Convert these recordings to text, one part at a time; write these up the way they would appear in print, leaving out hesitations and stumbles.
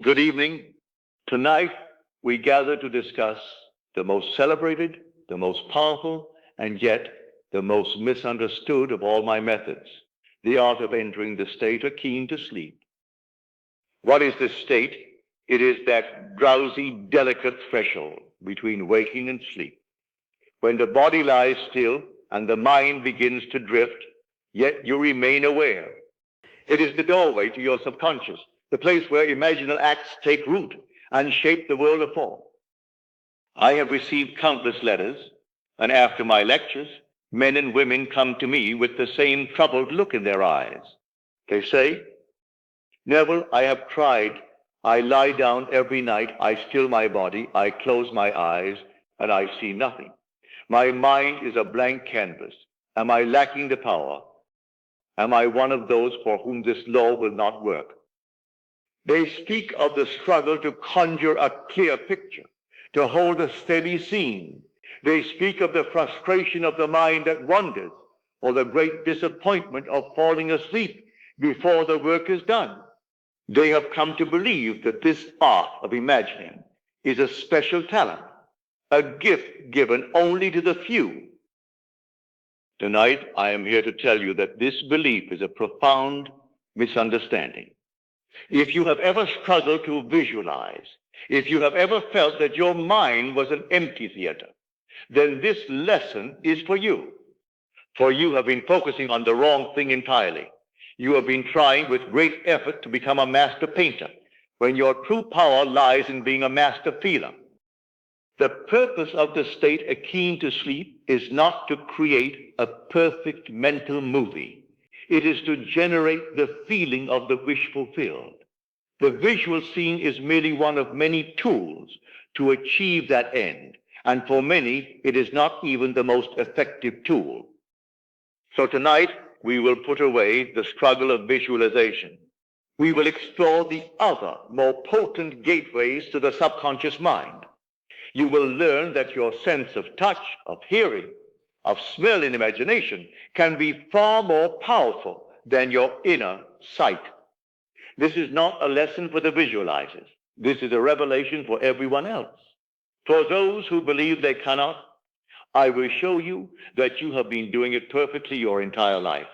Good evening. Tonight, we gather to discuss the most celebrated, the most powerful, and yet the most misunderstood of all my methods, the art of entering the state akin to sleep. What is this state? It is that drowsy, delicate threshold between waking and sleep, when the body lies still and the mind begins to drift, yet you remain aware. It is the doorway to your subconscious, the place where imaginal acts take root and shape the world of form. I have received countless letters, and after my lectures, men and women come to me with the same troubled look in their eyes. They say, "Neville, I have tried. I lie down every night, I still my body, I close my eyes, and I see nothing. My mind is a blank canvas. Am I lacking the power? Am I one of those for whom this law will not work?" They speak of the struggle to conjure a clear picture, to hold a steady scene. They speak of the frustration of the mind that wanders, or the great disappointment of falling asleep before the work is done. They have come to believe that this art of imagining is a special talent, a gift given only to the few. Tonight, I am here to tell you that this belief is a profound misunderstanding. If you have ever struggled to visualize, if you have ever felt that your mind was an empty theater, then this lesson is for you. For you have been focusing on the wrong thing entirely. You have been trying with great effort to become a master painter, when your true power lies in being a master feeler. The purpose of the state akin to sleep is not to create a perfect mental movie. It is to generate the feeling of the wish fulfilled. The visual scene is merely one of many tools to achieve that end, and for many, it is not even the most effective tool. So tonight, we will put away the struggle of visualization. We will explore the other, more potent gateways to the subconscious mind. You will learn that your sense of touch, of hearing, of smell and imagination can be far more powerful than your inner sight. This is not a lesson for the visualizers. This is a revelation for everyone else. For those who believe they cannot, I will show you that you have been doing it perfectly your entire life.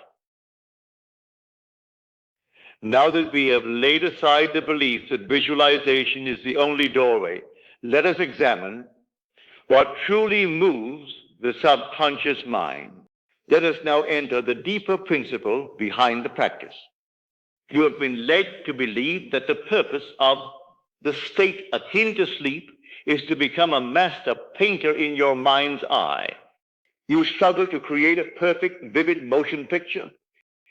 Now that we have laid aside the belief that visualization is the only doorway, let us examine what truly moves the subconscious mind. Let us now enter the deeper principle behind the practice. You have been led to believe that the purpose of the state akin to sleep is to become a master painter in your mind's eye. You struggle to create a perfect, vivid motion picture,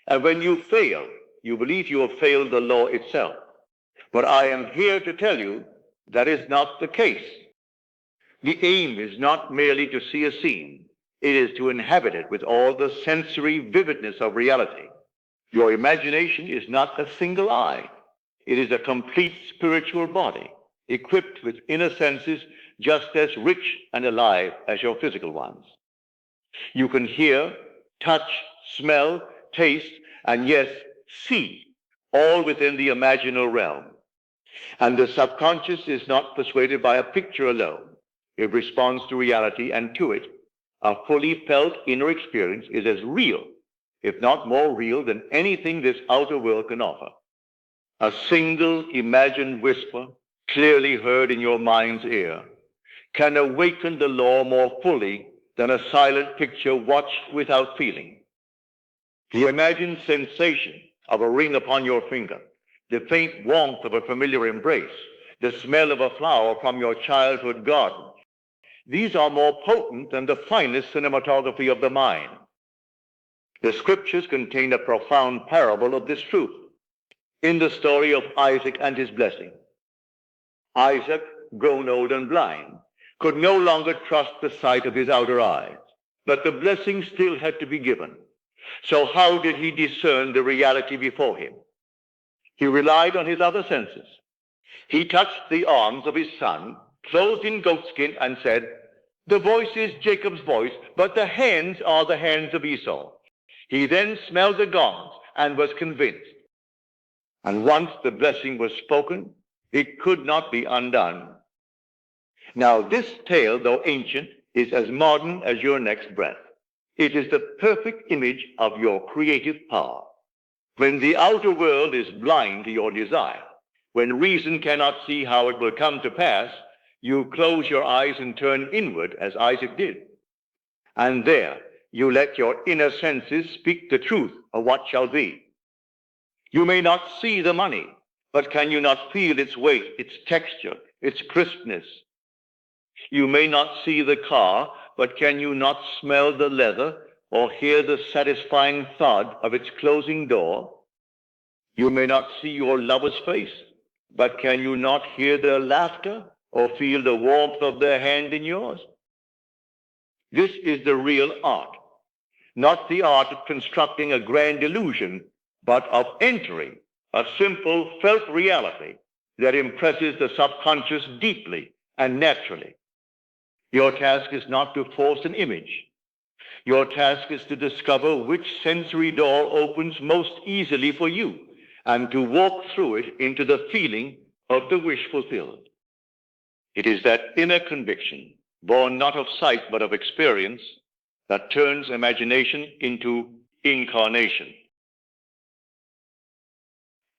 and when you fail, you believe you have failed the law itself. But I am here to tell you that is not the case. The aim is not merely to see a scene. It is to inhabit it with all the sensory vividness of reality. Your imagination is not a single eye. It is a complete spiritual body, equipped with inner senses just as rich and alive as your physical ones. You can hear, touch, smell, taste, and yes, see, all within the imaginal realm. And the subconscious is not persuaded by a picture alone. It responds to reality, and to it, a fully felt inner experience is as real, if not more real, than anything this outer world can offer. A single imagined whisper, clearly heard in your mind's ear, can awaken the law more fully than a silent picture watched without feeling. The imagined sensation of a ring upon your finger, the faint warmth of a familiar embrace, the smell of a flower from your childhood garden, these are more potent than the finest cinematography of the mind. The scriptures contain a profound parable of this truth. In the story of Isaac and his blessing, Isaac, grown old and blind, could no longer trust the sight of his outer eyes, but the blessing still had to be given. So how did he discern the reality before him? He relied on his other senses. He touched the arms of his son, clothed in goatskin, and said, "The voice is Jacob's voice, but the hands are the hands of Esau." He then smelled the garments and was convinced. And once the blessing was spoken, It could not be undone. Now, this tale, though ancient, is as modern as your next breath. It is the perfect image of your creative power. When the outer world is blind to your desire, when reason cannot see how it will come to pass, you close your eyes and turn inward as Isaac did. And there you let your inner senses speak the truth of what shall be. You may not see the money, but can you not feel its weight, its texture, its crispness? You may not see the car, but can you not smell the leather or hear the satisfying thud of its closing door? You may not see your lover's face, but can you not hear their laughter or feel the warmth of their hand in yours? This is the real art, not the art of constructing a grand illusion, but of entering a simple felt reality that impresses the subconscious deeply and naturally. Your task is not to force an image. Your task is to discover which sensory door opens most easily for you and to walk through it into the feeling of the wish fulfilled. It is that inner conviction, born not of sight but of experience, that turns imagination into incarnation.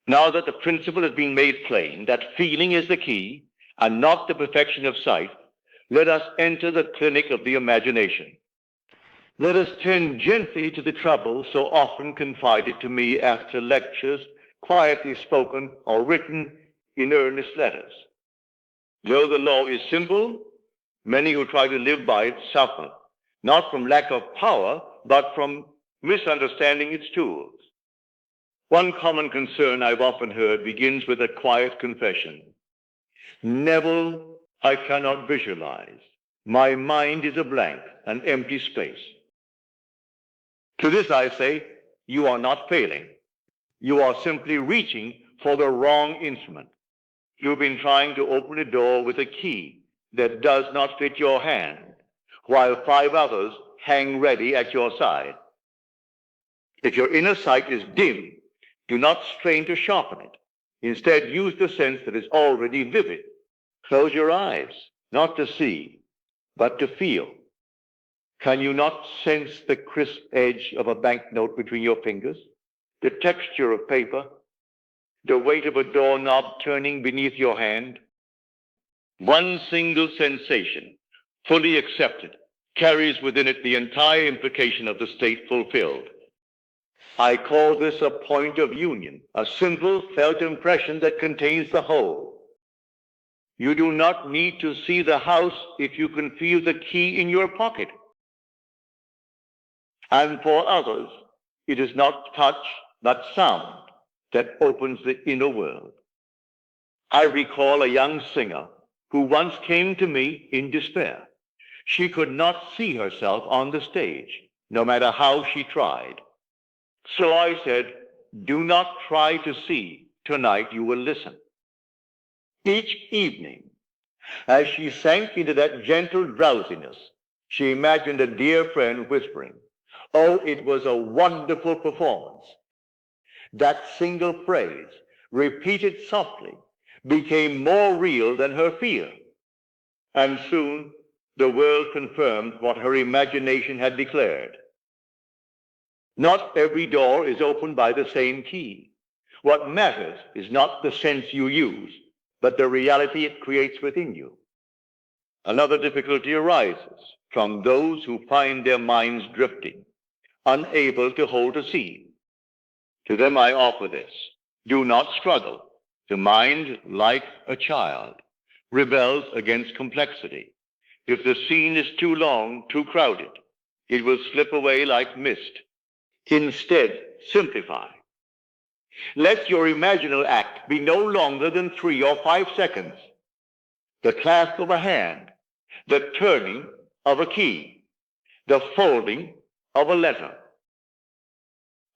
Now that the principle has been made plain, that feeling is the key and not the perfection of sight, let us enter the clinic of the imagination. Let us tend gently to the trouble so often confided to me after lectures, quietly spoken or written in earnest letters. Though the law is simple, many who try to live by it suffer, not from lack of power, but from misunderstanding its tools. One common concern I've often heard begins with a quiet confession. Neville, I cannot visualize. My mind is a blank, an empty space. To this I say, you are not failing. You are simply reaching for the wrong instrument. You've been trying to open a door with a key that does not fit your hand, while 5 others hang ready at your side. If your inner sight is dim, do not strain to sharpen it. Instead, use the sense that is already vivid. Close your eyes, not to see, but to feel. Can you not sense the crisp edge of a banknote between your fingers, the texture of paper, the weight of a doorknob turning beneath your hand? One single sensation, fully accepted, carries within it the entire implication of the state fulfilled. I call this a point of union, a simple felt impression that contains the whole. You do not need to see the house if you can feel the key in your pocket. And for others, it is not touch, but sound that opens the inner world. I recall a young singer who once came to me in despair. She could not see herself on the stage, no matter how she tried. So I said, do not try to see. Tonight you will listen. Each evening, as she sank into that gentle drowsiness, she imagined a dear friend whispering, oh, it was a wonderful performance. That single phrase, repeated softly, became more real than her fear. And soon the world confirmed what her imagination had declared. Not every door is opened by the same key. What matters is not the sense you use, but the reality it creates within you. Another difficulty arises from those who find their minds drifting, unable to hold a scene. To them I offer this. Do not struggle. The mind, like a child, rebels against complexity. If the scene is too long, too crowded, it will slip away like mist. Instead, simplify. Let your imaginal act be no longer than 3 or 5 seconds. The clasp of a hand, the turning of a key, the folding of a letter.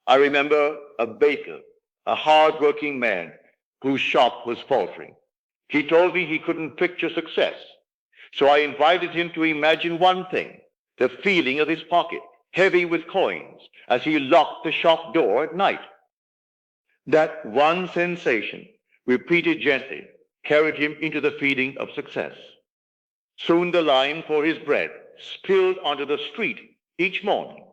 I remember a baker, a hard-working man whose shop was faltering. He told me he couldn't picture success. So I invited him to imagine one thing, the feeling of his pocket, heavy with coins, as he locked the shop door at night. That one sensation, repeated gently, carried him into the feeling of success. Soon the line for his bread spilled onto the street each morning.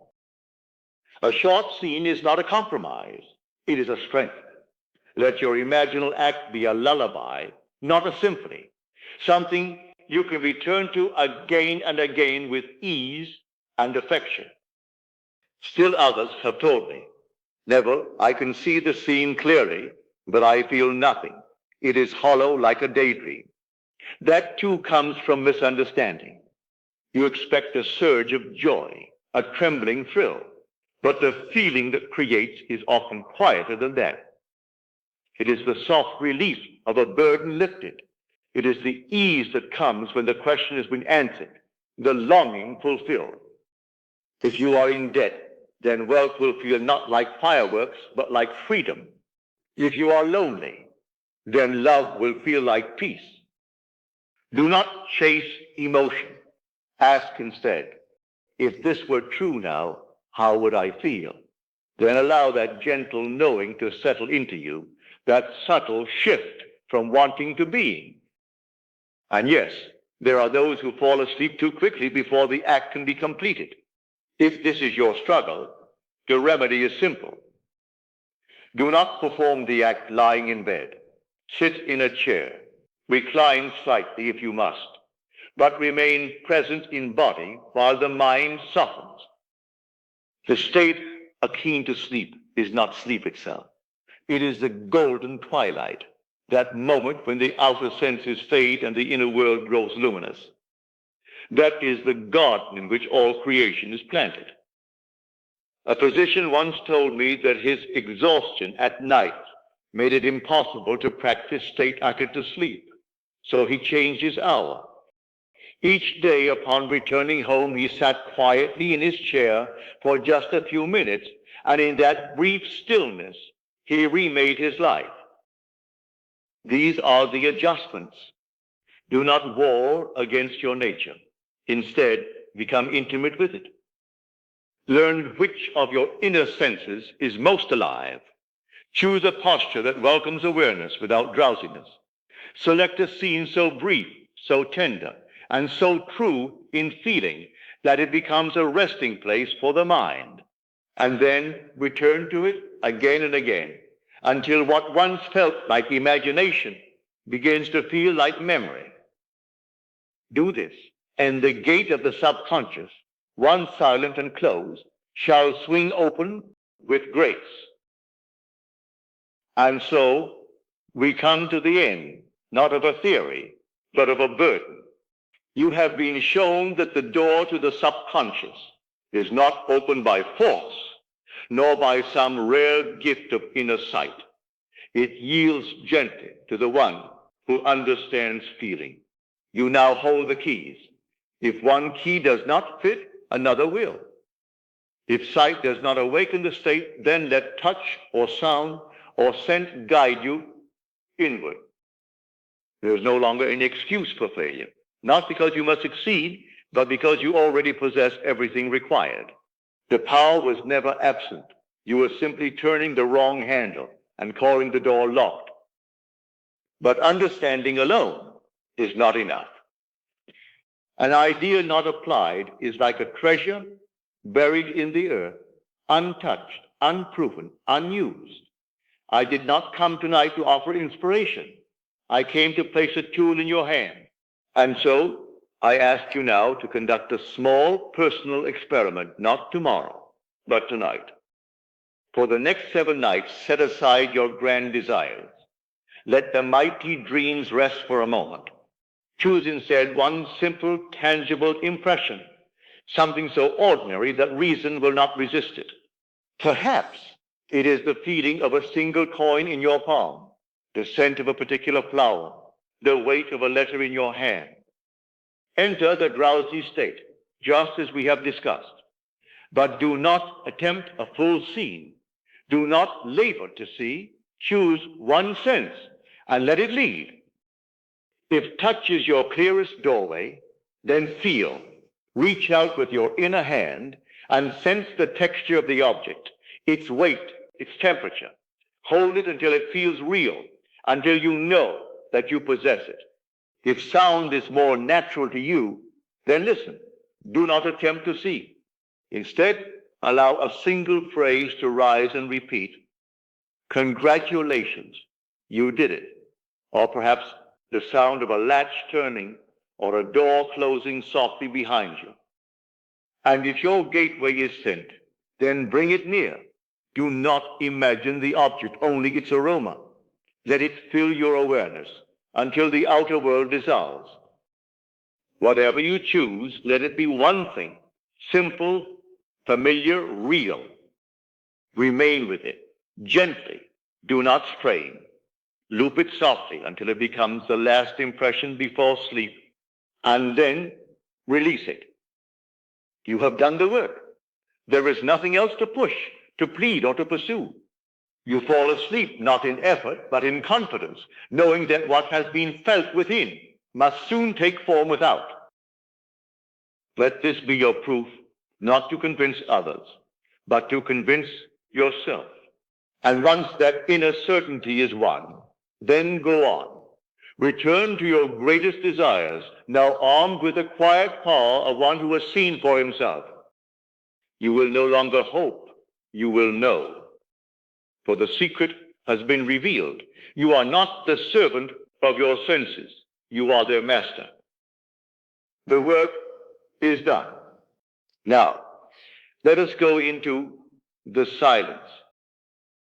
A short scene is not a compromise. It is a strength. Let your imaginal act be a lullaby, not a symphony, something you can return to again and again with ease and affection. Still others have told me, Neville, I can see the scene clearly, but I feel nothing. It is hollow like a daydream. That too comes from misunderstanding. You expect a surge of joy, a trembling thrill, but the feeling that creates is often quieter than that. It is the soft relief of a burden lifted. It is the ease that comes when the question has been answered, the longing fulfilled. If you are in debt, then wealth will feel not like fireworks, but like freedom. If you are lonely, then love will feel like peace. Do not chase emotion. Ask instead, if this were true now, how would I feel? Then allow that gentle knowing to settle into you, that subtle shift from wanting to being. And yes, there are those who fall asleep too quickly before the act can be completed. If this is your struggle, the remedy is simple. Do not perform the act lying in bed. Sit in a chair. Recline slightly if you must, but remain present in body while the mind softens. The state akin to sleep is not sleep itself. It is the golden twilight, that moment when the outer senses fade and the inner world grows luminous. That is the garden in which all creation is planted. A physician once told me that his exhaustion at night made it impossible to practice State Akin to sleep, so he changed his hour. Each day upon returning home, he sat quietly in his chair for just a few minutes, and in that brief stillness, he remade his life. These are the adjustments. Do not war against your nature. Instead, become intimate with it. Learn which of your inner senses is most alive. Choose a posture that welcomes awareness without drowsiness. Select a scene so brief, so tender, and so true in feeling that it becomes a resting place for the mind. And then return to it again and again until what once felt like imagination begins to feel like memory. Do this, and the gate of the subconscious, once silent and closed, shall swing open with grace. And so we come to the end, not of a theory, but of a burden. You have been shown that the door to the subconscious is not opened by force, nor by some rare gift of inner sight. It yields gently to the one who understands feeling. You now hold the keys. If one key does not fit, another will. If sight does not awaken the state, then let touch or sound or scent guide you inward. There is no longer any excuse for failure, not because you must succeed, but because you already possess everything required. The power was never absent. You were simply turning the wrong handle and calling the door locked. But understanding alone is not enough. An idea not applied is like a treasure buried in the earth, untouched, unproven, unused. I did not come tonight to offer inspiration. I came to place a tool in your hand. And so I ask you now to conduct a small personal experiment, not tomorrow, but tonight. For the next 7 nights, set aside your grand desires. Let the mighty dreams rest for a moment. Choose instead one simple, tangible impression, something so ordinary that reason will not resist it. Perhaps it is the feeling of a single coin in your palm, the scent of a particular flower, the weight of a letter in your hand. Enter the drowsy state, just as we have discussed. But do not attempt a full scene. Do not labor to see. Choose one sense and let it lead. If touch is your clearest doorway, then feel. Reach out with your inner hand and sense the texture of the object, its weight, its temperature. Hold it until it feels real, until you know that you possess it. If sound is more natural to you, then listen. Do not attempt to see. Instead, allow a single phrase to rise and repeat. Congratulations, you did it. Or perhaps the sound of a latch turning or a door closing softly behind you. And if your gateway is sent, then bring it near. Do not imagine the object, only its aroma. Let it fill your awareness until the outer world dissolves. Whatever you choose, let it be one thing, simple, familiar, real. Remain with it, gently. Do not strain. Loop it softly until it becomes the last impression before sleep, and then release it. You have done the work. There is nothing else to push, to plead, or to pursue. You fall asleep not in effort, but in confidence, knowing that what has been felt within must soon take form without. Let this be your proof, not to convince others, but to convince yourself. And once that inner certainty is won, then go on. Return to your greatest desires, now armed with the quiet power of one who has seen for himself. You will no longer hope, you will know. For the secret has been revealed. You are not the servant of your senses. You are their master. The work is done. Now, let us go into the silence.